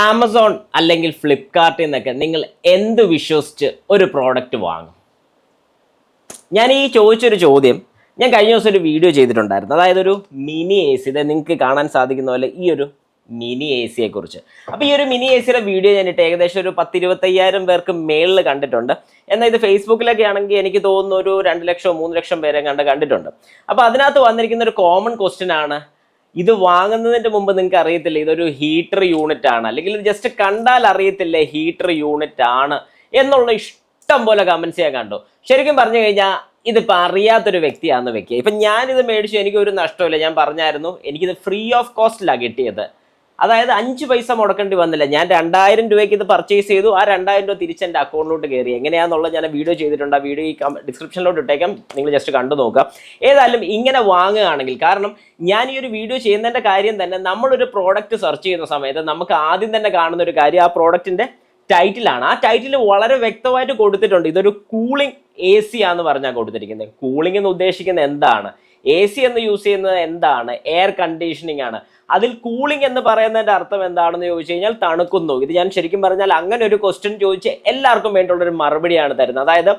Amazon അല്ലെങ്കിൽ ഫ്ലിപ്കാർട്ടിൽ നിന്നൊക്കെ നിങ്ങൾ എന്ത് വിശ്വസിച്ച് ഒരു പ്രോഡക്റ്റ് വാങ്ങും? ഞാൻ ഈ ചോദിച്ചൊരു ചോദ്യം ഞാൻ കഴിഞ്ഞ ദിവസം ഒരു വീഡിയോ ചെയ്തിട്ടുണ്ടായിരുന്നു. അതായത് ഒരു മിനി എ സി, ഇത് നിങ്ങൾക്ക് കാണാൻ സാധിക്കുന്ന പോലെ ഈ ഒരു മിനി എ സിയെ കുറിച്ച്. അപ്പോൾ ഈ ഒരു മിനി എ സിയുടെ വീഡിയോ ഞാനിട്ട് ഏകദേശം ഒരു 10-25,000 പേർക്ക് മേളിൽ കണ്ടിട്ടുണ്ട്. എന്നാൽ ഇത് ഫേസ്ബുക്കിലൊക്കെ ആണെങ്കിൽ എനിക്ക് തോന്നുന്നു ഒരു 2 ലക്ഷമോ 3 ലക്ഷം പേരെ കണ്ടിട്ടുണ്ട്. അപ്പോൾ അതിനകത്ത് വന്നിരിക്കുന്ന ഒരു കോമൺ ക്വസ്റ്റ്യൻ ആണ്, ഇത് വാങ്ങുന്നതിന് മുമ്പ് നിങ്ങൾക്ക് അറിയത്തില്ല ഇതൊരു ഹീറ്റർ യൂണിറ്റ് ആണ്, അല്ലെങ്കിൽ ഇത് ജസ്റ്റ് കണ്ടാൽ അറിയത്തില്ലേ ഹീറ്റർ യൂണിറ്റ് ആണ് എന്നുള്ള ഇഷ്ടം പോലെ കമന്റ്സ് ഞാൻ കണ്ടു. ശരിക്കും പറഞ്ഞു കഴിഞ്ഞാൽ ഇതിപ്പോൾ അറിയാത്തൊരു വ്യക്തിയാണെന്ന് വെക്കുക. ഇപ്പം ഞാനിത് മേടിച്ചു, എനിക്കൊരു നഷ്ടമില്ല. ഞാൻ പറഞ്ഞായിരുന്നു എനിക്കിത് ഫ്രീ ഓഫ് കോസ്റ്റിലാണ് കിട്ടിയത്. അതായത് 5 പൈസ മുടക്കേണ്ടി വന്നില്ല. ഞാൻ 2000 രൂപയ്ക്ക് ഇത് പർച്ചേസ് ചെയ്തു. ആ 2000 രൂപ തിരിച്ച് എൻ്റെ അക്കൗണ്ടിലോട്ട് കയറി. എങ്ങനെയാണെന്നുള്ളത് ഞാൻ വീഡിയോ ചെയ്തിട്ടുണ്ട്. ആ വീഡിയോ ഈ ഡിസ്ക്രിപ്ഷനിലോട്ട് ഇട്ടേക്കാം, നിങ്ങൾ ജസ്റ്റ് കണ്ടു നോക്കാം. ഏതായാലും ഇങ്ങനെ വാങ്ങുകയാണെങ്കിൽ, കാരണം ഞാൻ ഈ ഒരു വീഡിയോ ചെയ്യുന്നതിൻ്റെ കാര്യം തന്നെ നമ്മളൊരു പ്രോഡക്റ്റ് സെർച്ച് ചെയ്യുന്ന സമയത്ത് നമുക്ക് ആദ്യം തന്നെ കാണുന്ന ഒരു കാര്യം ആ പ്രോഡക്റ്റിൻ്റെ ടൈറ്റിലാണ്. ആ ടൈറ്റിൽ വളരെ വ്യക്തമായിട്ട് കൊടുത്തിട്ടുണ്ട് ഇതൊരു കൂളിംഗ് എ സി ആണെന്ന് പറഞ്ഞാൽ കൊടുത്തിരിക്കുന്നത്. കൂളിംഗ് എന്ന് ഉദ്ദേശിക്കുന്നത് എന്താണ്? എ സി എന്ന് യൂസ് ചെയ്യുന്നത് എന്താണ്? എയർ കണ്ടീഷനിങ് ആണ്. അതിൽ കൂളിംഗ് എന്ന് പറയുന്നതിൻ്റെ അർത്ഥം എന്താണെന്ന് ചോദിച്ചു കഴിഞ്ഞാൽ തണുക്കുന്നു. ഇത് ഞാൻ ശരിക്കും പറഞ്ഞാൽ അങ്ങനെ ഒരു ക്വസ്റ്റ്യൻ ചോദിച്ച് എല്ലാവർക്കും വേണ്ടിയുള്ളൊരു മറുപടിയാണ് തരുന്നത്. അതായത്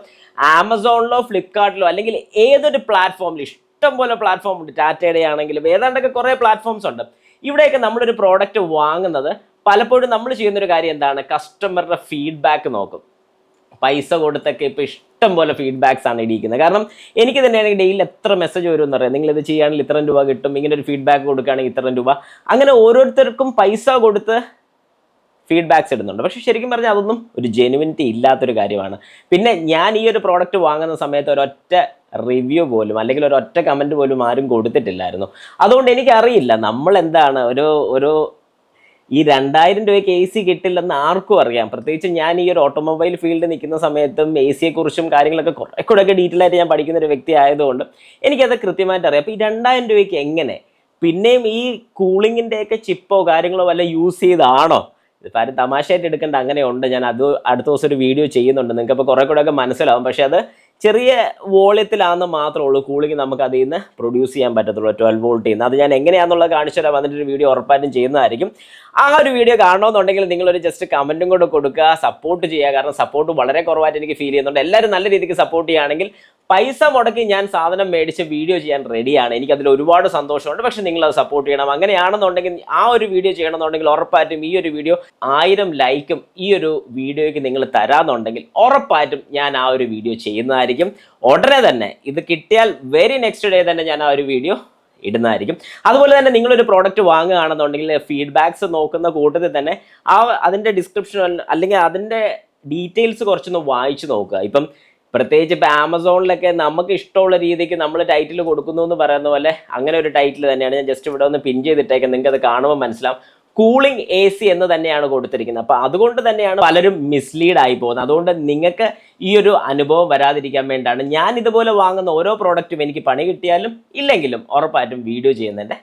ആമസോണിലോ ഫ്ലിപ്കാർട്ടിലോ അല്ലെങ്കിൽ ഏതൊരു പ്ലാറ്റ്ഫോമിൽ ഇഷ്ടം പോലെ പ്ലാറ്റ്ഫോം ഉണ്ട്. ടാറ്റയുടെ ആണെങ്കിലും ഏതാണ്ടൊക്കെ കുറേ പ്ലാറ്റ്ഫോംസ് ഉണ്ട്. ഇവിടെയൊക്കെ നമ്മളൊരു പ്രോഡക്റ്റ് വാങ്ങുന്നത് പലപ്പോഴും നമ്മൾ ചെയ്യുന്നൊരു കാര്യം എന്താണ്? കസ്റ്റമറുടെ ഫീഡ്ബാക്ക് നോക്കും. പൈസ കൊടുത്തൊക്കെ ഇപ്പോൾ ഇഷ്ടം പോലെ ഫീഡ്ബാക്സ് ആണ് ഇടിക്കുന്നത്. കാരണം എനിക്ക് തന്നെയാണെങ്കിൽ ഡെയിലി എത്ര മെസ്സേജ് വരും എന്നറിയാം. നിങ്ങളിത് ചെയ്യുകയാണെങ്കിൽ ഇത്ര രൂപ കിട്ടും, ഇങ്ങനെ ഒരു ഫീഡ്ബാക്ക് കൊടുക്കുകയാണെങ്കിൽ ഇത്ര രൂപ, അങ്ങനെ ഓരോരുത്തർക്കും പൈസ കൊടുത്ത് ഫീഡ്ബാക്സ് ഇടുന്നുണ്ട്. പക്ഷേ ശരിക്കും പറഞ്ഞാൽ അതൊന്നും ഒരു ജെനുവിനിറ്റി ഇല്ലാത്തൊരു കാര്യമാണ്. പിന്നെ ഞാൻ ഈ ഒരു പ്രോഡക്റ്റ് വാങ്ങുന്ന സമയത്ത് ഒരൊറ്റ റിവ്യൂ പോലും അല്ലെങ്കിൽ ഒരൊറ്റ കമൻറ്റ് പോലും ആരും കൊടുത്തിട്ടില്ലായിരുന്നു. അതുകൊണ്ട് എനിക്കറിയില്ല നമ്മൾ എന്താണ് ഒരു ഈ 2000 രൂപയ്ക്ക് എ സി കിട്ടില്ലെന്ന് ആർക്കും അറിയാം. പ്രത്യേകിച്ച് ഞാൻ ഈ ഒരു ഓട്ടോമൊബൈൽ ഫീൽഡ് നിൽക്കുന്ന സമയത്തും എ സിയെക്കുറിച്ചും കാര്യങ്ങളൊക്കെ കുറേക്കൂടെയൊക്കെ ഡീറ്റെയിൽ ആയിട്ട് ഞാൻ പഠിക്കുന്ന ഒരു വ്യക്തി ആയതുകൊണ്ട് എനിക്കത് കൃത്യമായിട്ട് അറിയാം. അപ്പോൾ ഈ 2000 രൂപയ്ക്ക് എങ്ങനെ പിന്നെയും ഈ കൂളിങ്ങിൻ്റെയൊക്കെ ചിപ്പോ കാര്യങ്ങളോ വല്ല യൂസ് ചെയ്താണോ? ഇതിപ്പോൾ ആരും തമാശയായിട്ട് എടുക്കേണ്ട, അങ്ങനെയുണ്ട്. ഞാൻ അത് അടുത്ത ദിവസം ഒരു വീഡിയോ ചെയ്യുന്നുണ്ട്, നിങ്ങൾക്ക് അപ്പോൾ കുറേ കൂടെയൊക്കെ മനസ്സിലാവും. പക്ഷേ അത് ചെറിയ വോളിയത്തിലാണെന്ന് മാത്രമേ ഉള്ളൂ കൂളിംഗ് നമുക്ക് അതിൽ നിന്ന് പ്രൊഡ്യൂസ് ചെയ്യാൻ പറ്റത്തുള്ളൂ, 12 വോൾട്ടിൽ നിന്ന്. അത് ഞാൻ എങ്ങനെയാണെന്നുള്ളത് കാണിച്ചു തരാം, വന്നിട്ടൊരു വീഡിയോ ഉറപ്പായിട്ടും ചെയ്യുന്നതായിരിക്കും. ആ ഒരു വീഡിയോ കാണണമെന്നുണ്ടെങ്കിൽ നിങ്ങളൊരു ജസ്റ്റ് കമൻറ്റും കൂടെ കൊടുക്കുക, സപ്പോർട്ട് ചെയ്യുക. കാരണം സപ്പോർട്ട് വളരെ കുറവായിട്ട് എനിക്ക് ഫീൽ ചെയ്യുന്നുണ്ട്. എല്ലാവരും നല്ല രീതിക്ക് സപ്പോർട്ട് ചെയ്യുകയാണെങ്കിൽ പൈസ മുടക്കി ഞാൻ സാധനം മേടിച്ച് വീഡിയോ ചെയ്യാൻ റെഡിയാണ്. എനിക്കതിൽ ഒരുപാട് സന്തോഷമുണ്ട്. പക്ഷേ നിങ്ങളത് സപ്പോർട്ട് ചെയ്യണം. അങ്ങനെയാണെന്നുണ്ടെങ്കിൽ ആ ഒരു വീഡിയോ ചെയ്യണമെന്നുണ്ടെങ്കിൽ ഉറപ്പായിട്ടും ഈ ഒരു വീഡിയോ 1000 ലൈക്കും ഈ ഒരു വീഡിയോയ്ക്ക് നിങ്ങൾ തരാമെന്നുണ്ടെങ്കിൽ ഉറപ്പായിട്ടും ഞാൻ ആ ഒരു വീഡിയോ ചെയ്യുന്നതായിരിക്കും. ഉടനെ തന്നെ ഇത് കിട്ടിയാൽ വെരി നെക്സ്റ്റ് ഡേ തന്നെ ഞാൻ ആ ഒരു വീഡിയോ ഇടുന്നതായിരിക്കും. അതുപോലെ തന്നെ നിങ്ങളൊരു പ്രോഡക്റ്റ് വാങ്ങുകയാണെന്നുണ്ടെങ്കിൽ ഫീഡ്ബാക്സ് നോക്കുന്ന കൂട്ടത്തിൽ തന്നെ അതിൻ്റെ ഡിസ്ക്രിപ്ഷൻ അല്ലെങ്കിൽ അതിൻ്റെ ഡീറ്റെയിൽസ് കുറച്ചൊന്ന് വായിച്ച് നോക്കുക. ഇപ്പം പ്രത്യേകിച്ച് ഇപ്പോൾ ആമസോണിലൊക്കെ നമുക്ക് ഇഷ്ടമുള്ള രീതിക്ക് നമ്മൾ ടൈറ്റിൽ കൊടുക്കുന്നു എന്ന് പറയുന്ന പോലെ അങ്ങനെ ഒരു ടൈറ്റിൽ തന്നെയാണ്. ഞാൻ ജസ്റ്റ് ഇവിടെ ഒന്ന് പിൻ ചെയ്തിട്ടേക്കാം, നിങ്ങൾക്ക് അത് കാണുമ്പോൾ മനസ്സിലാവും. കൂളിംഗ് എ സി എന്ന് തന്നെയാണ് കൊടുത്തിരിക്കുന്നത്. അപ്പോൾ അതുകൊണ്ട് തന്നെയാണ് പലരും മിസ്ലീഡ് ആയി പോകുന്നത്. അതുകൊണ്ട് നിങ്ങൾക്ക് ഈ ഒരു അനുഭവം വരാതിരിക്കാൻ വേണ്ടിയാണ് ഞാൻ ഇതുപോലെ വാങ്ങുന്ന ഓരോ പ്രോഡക്റ്റും എനിക്ക് പണി കിട്ടിയാലും ഇല്ലെങ്കിലും ഉറപ്പായിട്ടും വീഡിയോ ചെയ്യുന്നതിൻ്റെ